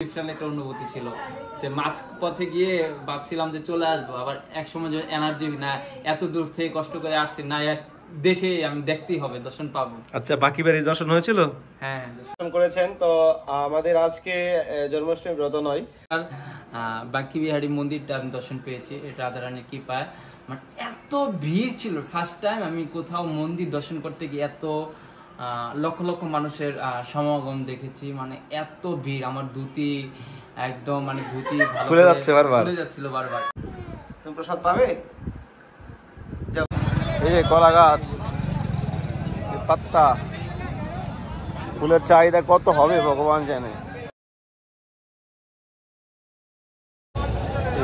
Different একটা অনুভূতি ছিল যে মাঝ পথে গিয়ে ভাবছিলাম যে চলে আসবো, আবার এক সময় যে এনার্জি না, এত দূর থেকে কষ্ট করে আসছি না, দেখে আমি দেখতেই হবে, দর্শন পাবো। আচ্ছা, বাকি বাড়ি দর্শন হয়েছিল? হ্যাঁ দর্শন করেছেন। তো আমাদের আজকে জন্মাষ্টমী ব্রত নয়, আর বাকি বিহারী মন্দিরটা আমি দর্শন পেয়েছি, এটা রাধারানী কৃপায়। মানে এত ভিড় ছিল, ফার্স্ট টাইম আমি কোথাও মন্দির দর্শন করতে গিয়ে এত লক্ষ লক্ষ মানুষের সমাগম দেখেছি। মানে এত ভিড়, আমার ধুতি একদম মানে ধুতি খুলে যাচ্ছে বারবার, খুলে যাচ্ছিল বারবার। তুমি প্রসাদ পাবে। এই যে কলা গাছ, পাত্তা, ফুলের চাহিদা কত হবে ভগবান জানে।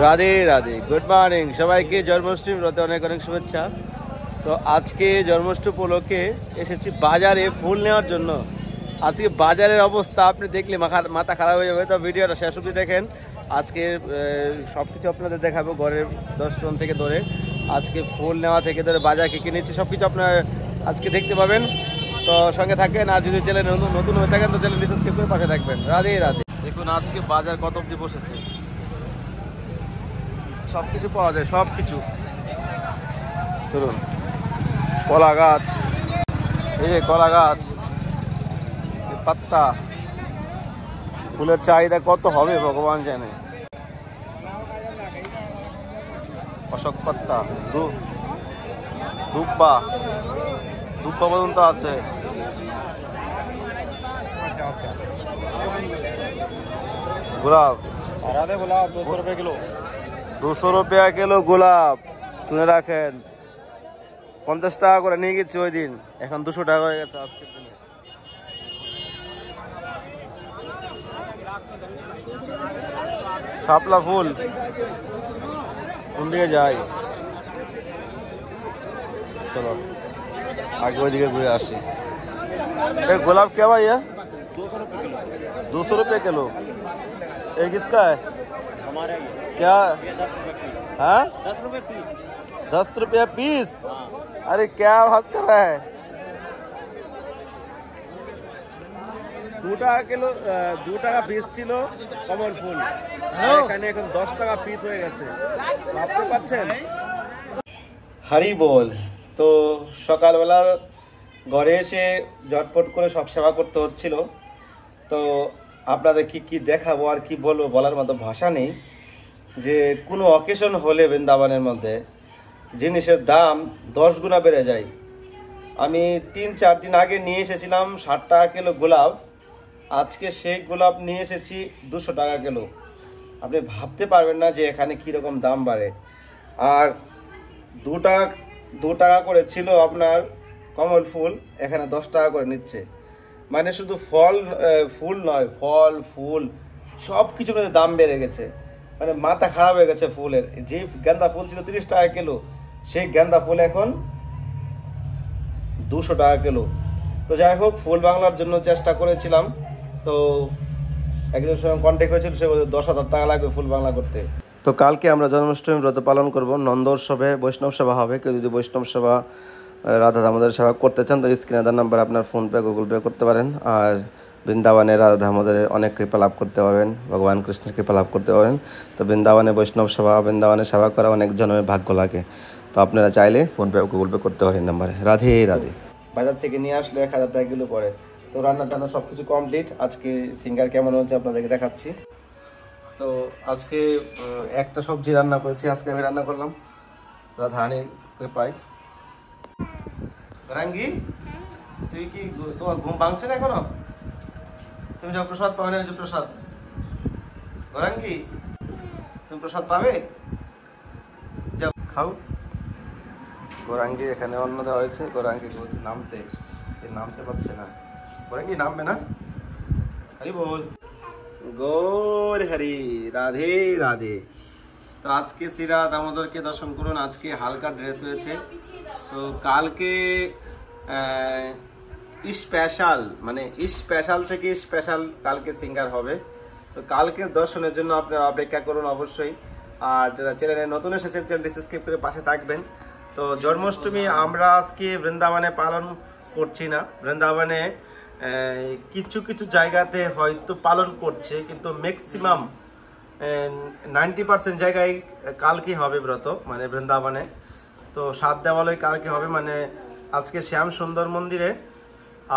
রাধে রাধে, গুড মর্নিং সবাইকে। জন্মাষ্টমী ব্রতে অনেক অনেক শুভেচ্ছা। তো আজকে জন্মাষ্টমী উপলক্ষে এসেছি বাজারে ফুল নেওয়ার জন্য। আজকে বাজারের অবস্থা আপনি দেখলে মাথা খারাপ হয়ে যাবে। তো ভিডিওটা শেষ অবধি দেখেন। আজকে সব কিছু আপনাদের দেখাবো, ঘরের দর্শন থেকে ধরে আজকে ফুল নেওয়া থেকে ধরে বাজার কি কিনেছি সব কিছু আপনারা আজকে দেখতে পাবেন। তো সঙ্গে থাকেন, আর যদি চ্যানেল নতুন হয়ে থাকেন তো চ্যানেল সাবস্ক্রাইব করে পাশে থাকবেন। রাধে রাধে। দেখুন আজকে বাজার কত অবধি বসেছে, সব কিছু পাওয়া যায়, সব কিছু। চলুন, কলা গাছ, এই যে কলা গাছ, পাত্তা, ফুলের চাহিদা কত হবে ভগবান জানে। অশোক পাত্তা, ধূপা পর্যন্ত আছে। গোলাপ 200 रुपये किलो, 200 रुपया किलो গোলাপ। শুনে রাখেন, 50 টাকা করে নিয়ে গেছি ওই দিন, এখন 200 টাকা হয়ে গেছে আজকের দিনে। শাপলা ফুল কোন দিকে যাই, चलो आगे ওইদিকে ঘুরে আসি। ये गुलाब क्या भाई है? 200 रुपये किलो। ये किसका है? हमारा ही। क्या? 10 रुपये पीस। 10 रुपया पीस? अरे क्या बात कर रहा है। 2 টাকা কিলো, 2 টাকা পিস ছিল কমল ফুল, এখানে এখন 10 টাকা পিস হয়ে গেছে। ভাবতে পারছেন? হরি বল। তো সকালবেলা ঘরে এসে ঝটপট করে সব সেবা করতে হচ্ছিল। তো আপনাদের কি দেখাবো আর কি বলবো, বলার মতো ভাষা নেই। যে কোনো অকেশন হলে বৃন্দাবনের মধ্যে জিনিসের দাম 10 গুণা বেড়ে যায়। আমি 3-4 দিন আগে নিয়ে এসেছিলাম 60 টাকা কিলো গোলাপ, আজকে সেই গোলাপ নিয়ে এসেছি 200 টাকা কিলো। আপনি ভাবতে পারবেন না যে এখানে কীরকম দাম বাড়ে। আর 2 টাকা করে ছিল আপনার কমল ফুল, এখানে 10 টাকা করে নিচ্ছে। মানে শুধু ফুল নয়, ফল ফুল সব কিছু দাম বেড়ে গেছে। মানে মাথা খারাপ হয়ে গেছে ফুলের। যে গেন্দা ফুল ছিল 30 টাকা কিলো, সেই গেন্দা ফুল এখন 200 টাকা কিলো। তো যাই হোক, ফুল বাংলার জন্য চেষ্টা করেছিলাম। তো একজনের সঙ্গে কন্ট্যাক্ট হয়েছিল, সে 10,000 টাকা লাগবে ফুল বাংলা করতে। তো কালকে আমরা জন্মাষ্টমী ব্রত পালন করব। নন্দ উৎসবে বৈষ্ণব সেবা হবে। কেউ যদি বৈষ্ণব সেবা, রাধা দামোদর সেবা করতে চান তো স্ক্রিনে দেওয়া নাম্বার আপনার ফোনপে গুগল পে করতে পারেন। আর বৃন্দাবনে রাধা দামোদরের অনেক কৃপা লাভ করতে পারবেন, ভগবান কৃষ্ণের কৃপা লাভ করতে পারেন। তো বৃন্দাবনে বৈষ্ণব সেবা, বৃন্দাবনে সেবা করা অনেক জনের ভাগ্য লাগে। তো আপনারা চাইলে ফোনপে গুগল পে করতে পারেন নাম্বারে। রাধে রাধে। বাজার থেকে নিয়ে আসলে 1000 টাকা কিলো পড়ে। তো রান্না টান্না সব কিছু কমপ্লিট। আজকে সিঙ্গার কেমন হচ্ছে আপনাদেরকে দেখাচ্ছি। তো আজকে একটা সবজি রান্না করেছি, আজকে আমি রান্না করলাম রাধারানীর কৃপায়। রাঙ্গি, তুই কি তোমার ঘুম ভাঙছে না এখনো? তুমি যা প্রসাদ পাবে না, যে প্রসাদ গরাঙ্গি, তুমি প্রসাদ পাবে, যাও খাও। গরাঙ্গি এখানে অন্ন দেওয়া হয়েছে, গরাঙ্গি বলছে নামতে, সে নামতে পারছে না। গরাঙ্গি নামবে না। হরি বল, গৌর হরি, রাধে রাধে। তো আজকে শ্রীরা দামোদরকে দর্শন করুন। আজকে হালকা ড্রেস হয়েছে। তো কালকে স্পেশাল, মানে স্পেশাল থেকে স্পেশাল কালকে সিঙ্গার হবে। তো কালকের দর্শনের জন্য আপনারা অপেক্ষা করুন অবশ্যই। আর যারা চ্যানেলে নতুন এসেছেন চ্যানেলটি সাবস্ক্রাইব করে পাশে থাকবেন। তো জন্মাষ্টমী আমরা আজকে বৃন্দাবনে পালন করছি না, বৃন্দাবনে কিছু কিছু জায়গাতে হয়তো পালন করছে, কিন্তু ম্যাক্সিমাম 90% জায়গায় কালকে হবে ব্রত, মানে বৃন্দাবনে। তো 7 দেওয়ালয় কালকে হবে, মানে আজকে শ্যাম সুন্দর মন্দিরে।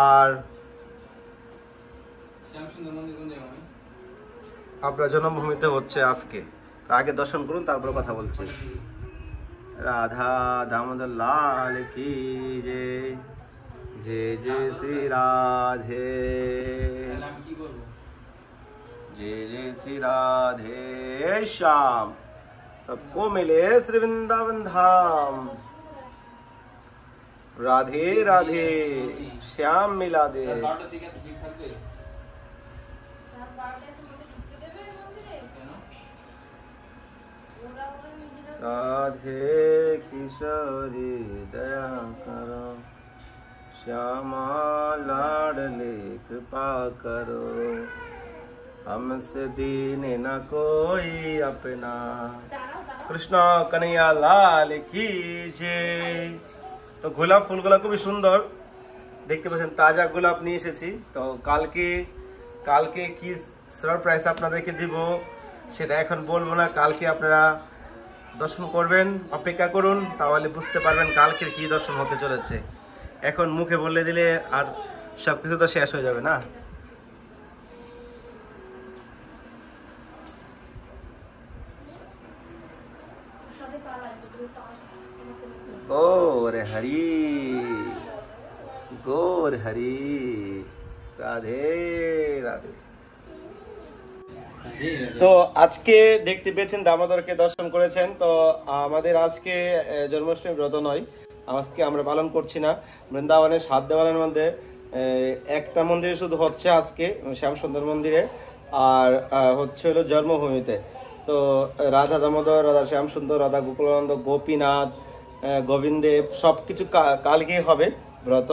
আর আপনার জন্মভূমিতে হচ্ছে আজকে। তো আগে দর্শন করুন, তারপর কথা বলছি। রাধা দামোদর লাল কি জয়, जय जय श्री राधे, जय जय श्री राधे श्याम, सबको मिले श्री वृंदावन धाम। राधे राधे श्याम मिला दे। राधे किशोरी दया करो, श्यामा लाडले कृपा करो, हमसे दीन न कोई अपना, कृष्ण कन्हैया लाल की जय। তো গোলাপ ফুলগুলো খুবই সুন্দর দেখতে পাচ্ছেন, তাজা গোলাপ নিয়ে এসেছি। তো কালকে কি সারপ্রাইজ আপনাদেরকে দিব সেটা এখন বলবো না, কালকে আপনারা দর্শন করবেন, অপেক্ষা করুন, তাহলে বুঝতে পারবেন কালকের কি দর্শন হতে চলেছে। এখন মুখে বলে দিলে আর সবকিছু তো শেষ হয়ে যাবে না। গৌর হরি, গৌর হরি, রাধে রাধে। তো আজকে দেখতে পেয়েছেন দামোদরকে দর্শন করেছেন। তো আমাদের আজকে জন্মাষ্টমী ব্রত নয়, আজকে আমরা পালন করছি না। বৃন্দাবনের 7 দেওয়ালের মধ্যে একটা মন্দিরে শুধু হচ্ছে আজকে, শ্যাম সুন্দর মন্দিরে, আর হচ্ছে হলো জন্মভূমিতে। তো রাধা দামোদর, রাধা শ্যাম সুন্দর, রাধা গোকুলানন্দ, গোপীনাথ, গোবিন্দেব সবকিছু কালকে হবে ব্রত।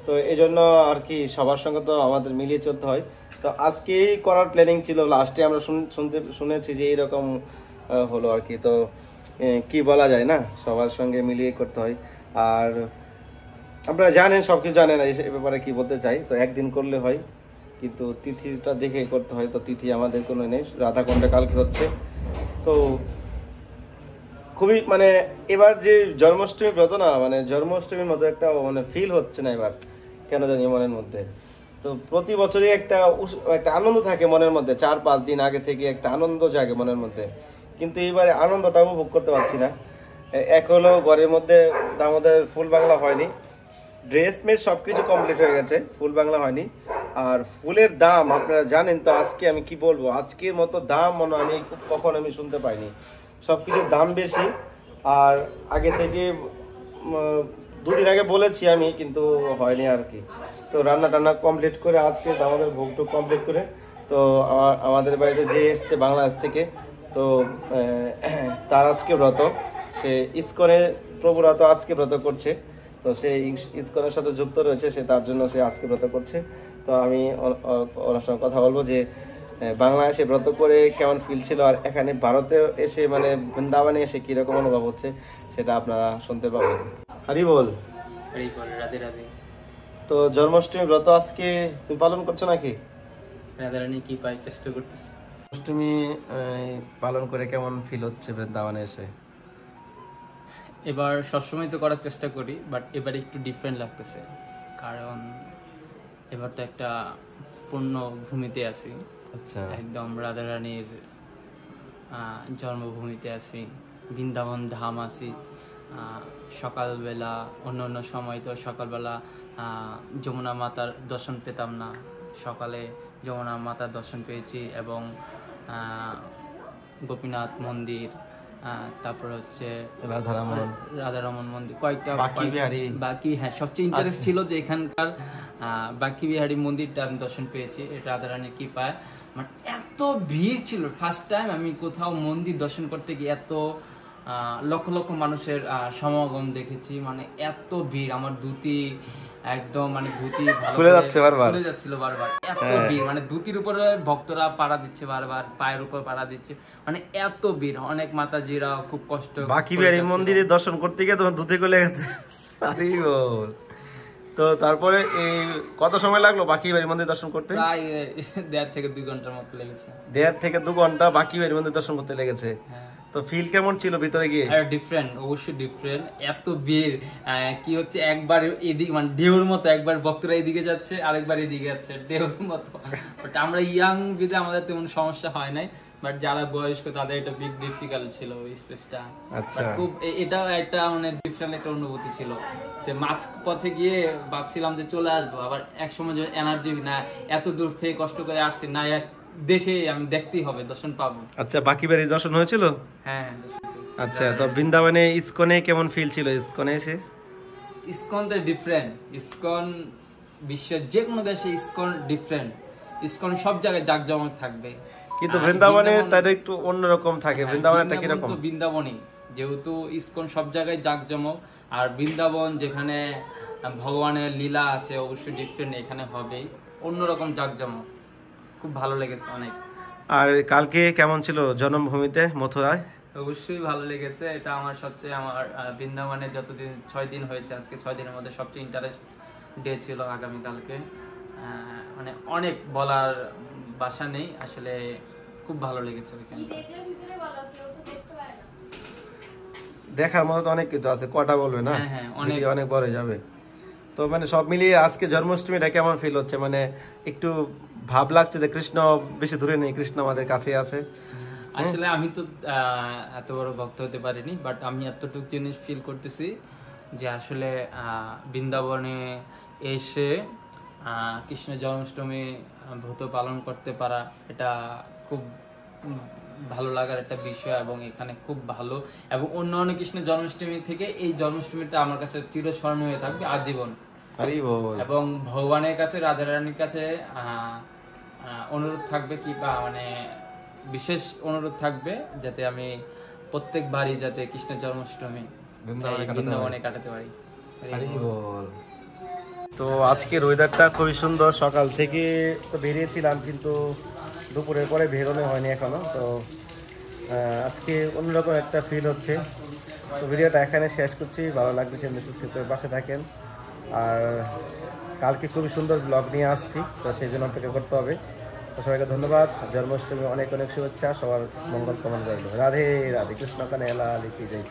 তো এই জন্য আর কি সবার সঙ্গে তো আমাদের মিলিয়ে চলতে হয়। তো আজকেই করার প্ল্যানিং ছিল, লাস্টে আমরা শুনেছি যে এইরকম হলো আর কি। তো কি বলা যায় না, সবার সঙ্গে মিলিয়ে করতে হয়। আর আপনারা জানেন, সবকিছু জানেন, এই ব্যাপারে কি বলতে চাই। তো একদিন করলে হয়, কিন্তু তিথিটা দেখে করতে হয়। তো তিথি আমাদের কোনো নেই, রাধাকুণ্ডে কালকে হচ্ছে। তো খুবই মানে এবার যে জন্মাষ্টমী ব্রত না, মানে জন্মাষ্টমীর মতো একটা মানে ফিল হচ্ছে না এবার, কেন জানি মনের মধ্যে। তো প্রতি বছরই একটা আনন্দ থাকে মনের মধ্যে, 4-5 দিন আগে থেকে একটা আনন্দ জাগে মনের মধ্যে, কিন্তু এবারে আনন্দটা উপভোগ করতে পারছি না। এক হলো ঘরের মধ্যে দামোদর ফুল বাংলা হয়নি, ড্রেস মেস সবকিছু কমপ্লিট হয়ে গেছে, ফুল বাংলা হয়নি। আর ফুলের দাম আপনারা জানেন তো, আজকে আমি কি বলবো, আজকের মতো দাম মনে হয় আমি কখন আমি শুনতে পাইনি, সবকিছুর দাম বেশি। আর আগে থেকে 2 দিন আগে বলেছি আমি, কিন্তু হয়নি আর কি। তো রান্না টান্না কমপ্লিট করে আজকে দামোদর ভোগটুক কমপ্লিট করে, তো আমাদের বাড়িতে যে এসছে বাংলাদেশ থেকে, তো তার আজকে ব্রত, সে ইসকনের প্রভুরা তো আজকে ব্রত করছে। তো সে ইসকনের সাথে যুক্ত রয়েছে, সে তার জন্য সে আজকে ব্রত করছে। তো আমি ওনার সঙ্গে কথা বলবো যে বাংলাদেশে ব্রত করে কেমন ফিল ছিল, আর এখানে ভারতে এসে মানে বৃন্দাবনে এসে কিরকম অনুভব হচ্ছে, সেটা আপনারা শুনতে পাবেন। হরি বল, হরি বল, রাধে রাধে। তো জন্মাষ্টমী ব্রত আজকে তুমি পালন করছো নাকি? রাধা রানী কি পাই চেষ্টা করতেছি। জন্মাষ্টমী পালন করে কেমন ফিল হচ্ছে বৃন্দাবনে এসে? এবার সবসময় তো করার চেষ্টা করি, বাট এবার একটু ডিফারেন্ট লাগতেছে, কারণ এবার তো একটা পূর্ণ ভূমিতে আছি। আচ্ছা, একদম রাধা রানীর জন্মভূমিতে আছি, বৃন্দাবন ধাম আছি। সকালবেলা অন্য সময় তো সকালবেলা যমুনা মাতার দর্শন পেতাম না, সকালে যমুনা মাতার দর্শন পেয়েছি, এবং গোপীনাথ মন্দির, তারপর হচ্ছে রাধারমন মন্দির, কয়েকটা বাকি। হ্যাঁ, সবচেয়ে ইন্টারেস্ট ছিল যে এখানকার বাকি বিহারী মন্দিরটা আমি দর্শন পেয়েছি, এটা রাধারানী কি পায়। মানে এত ভিড় ছিল, ফার্স্ট টাইম আমি কোথাও মন্দির দর্শন করতে গিয়ে এত লক্ষ লক্ষ মানুষের সমাগম দেখেছি। মানে এত ভিড়, আমার ধুতি একদম মানে ধুতি খুলে যাচ্ছিল বারবার, এত ভিড়, মানে ধুতির উপরে ভক্তরা পাড়া দিচ্ছে বারবার, পায়ের উপর পাড়া দিচ্ছে, মানে এত ভিড়। অনেক মাতাজিরা খুব কষ্ট, বাকি বিহারী মন্দিরে দর্শন করতে গিয়ে তোমার ধুতি খুলে গেছে। তো তারপরে এই কত সময় লাগলো বাকি বাড়ি মন্দির দর্শন করতে? প্রায় 1.5 থেকে 2 ঘন্টার মতো লেগেছে। 1.5 থেকে 2 ঘন্টা বাকি বাড়ি মন্দির দর্শন করতে লেগেছে। তো ফিল কেমন ছিল ভিতরে গিয়ে? ডিফারেন্ট, অবশ্যই ডিফারেন্ট। এত ভিড়, কি হচ্ছে একবার এদিক মানে ঢেউর মতো, একবার ভক্তরা এদিকে যাচ্ছে আরেকবার এদিকে যাচ্ছে ঢেউর মতো। বাট আমরা ইয়াং বিধে আমাদের তেমন সমস্যা হয় নাই, বাট যারা বয়স্ক তাদের এটা বিগ ডিফিকাল্ট ছিল ওই স্পেসটা। খুব এটা একটা মানে ডিফারেন্ট একটা অনুভূতি ছিল যে মাঝ পথে গিয়ে ভাবছিলাম যে চলে আসবো, আবার একসময় যে এনার্জি না, এত দূর থেকে কষ্ট করে আসছি না, দেখে আমি দেখতেই হবে, দর্শন পাবো। আচ্ছা, বাকি বাড়ি দর্শন হয়েছিল? হ্যাঁ। আচ্ছা, তো বৃন্দাবনে ইসকনে কেমন ফিল ছিল? ইসকনে এসে ইসকন তো ডিফারেন্ট। ইসকন বিশ্বের যে কোনো দেশে ইসকন ডিফারেন্ট। ইসকন সব জায়গায় জাঁকজমক থাকবে, কিন্তু বৃন্দাবনে তাদের একটু অন্যরকম থাকে। বৃন্দাবনটা কি রকম? বৃন্দাবনই যেহেতু ইসকন সব জায়গায় জাঁকজমক, আর বৃন্দাবন যেখানে ভগবানের লীলা আছে অবশ্যই ডিফারেন্ট এখানে হবে, অন্যরকম জাঁকজমক। খুব ভালো লেগেছে অনেক। আর কালকে কেমন ছিল জন্মভূমিতে মথুরায়? অবশ্যই ভালো লেগেছে। এটা আমার সবচেয়ে আমার বৃন্দাবনে যতদিন 6 দিন হয়েছে, আজকে 6 দিনের মধ্যে সবচেয়ে ইন্টারেস্ট ডে ছিল আগামীকালকে। মানে অনেক বলার ভাষা নেই আসলে, খুব ভালো লেগেছে। দেখার মতো তো অনেক কিছু আছে, কটা বলবে না? হ্যাঁ, অনেক বড় যাবে। তো মানে সব মিলিয়ে আজকে জন্মাষ্টমীটা কেমন ফিল হচ্ছে? মানে একটু ভাব লাগছে যে কৃষ্ণ বেশি দূরে নেই, কৃষ্ণ আমাদের কাছে আছে। আসলে আমি তো এত বড় ভক্ত হতে পারিনি, বাট আমি এতটুকু জিনিস ফিল করতেছি যে আসলে বৃন্দাবনে এসে কৃষ্ণ জন্মাষ্টমী ব্রত পালন করতে পারা এটা খুব ভালো লাগার একটা বিষয়, এবং এখানে খুব ভালো, এবং অন্য কৃষ্ণ জন্মাষ্টমী থেকে এই জন্মাষ্টমীটা আমার কাছে চিরস্মরণীয় হয়ে থাকবে আজীবন। এবং ভগবানের কাছে, রাধা রানীর কাছে অনুরোধ থাকবে কি বা মানে বিশেষ অনুরোধ থাকবে যাতে আমি প্রত্যেকবারই যাতে কৃষ্ণের জন্মাষ্টমী বৃন্দাবনে কাটাতে পারি। তো আজকের ওয়েদারটা খুবই সুন্দর। সকাল থেকে তো বেরিয়েছিলাম, কিন্তু দুপুরের পরে বেরোনো হয়নি এখনো। তো আজকে অন্যরকম একটা ফিল হচ্ছে। তো ভিডিওটা এখানে শেষ করছি। ভালো লাগবে চ্যানেল সাবস্ক্রাইব করে পাশে থাকেন। আর কালকে খুবই সুন্দর ব্লগ নিয়ে আসছি, তো সেই জন্য অপেক্ষা করতে হবে। তো সবাইকে ধন্যবাদ। জন্মাষ্টমী অনেক শুভেচ্ছা। সবার মঙ্গল কামনা করলো। রাধে রাধে, কৃষ্ণ কানে লাল কি জয়।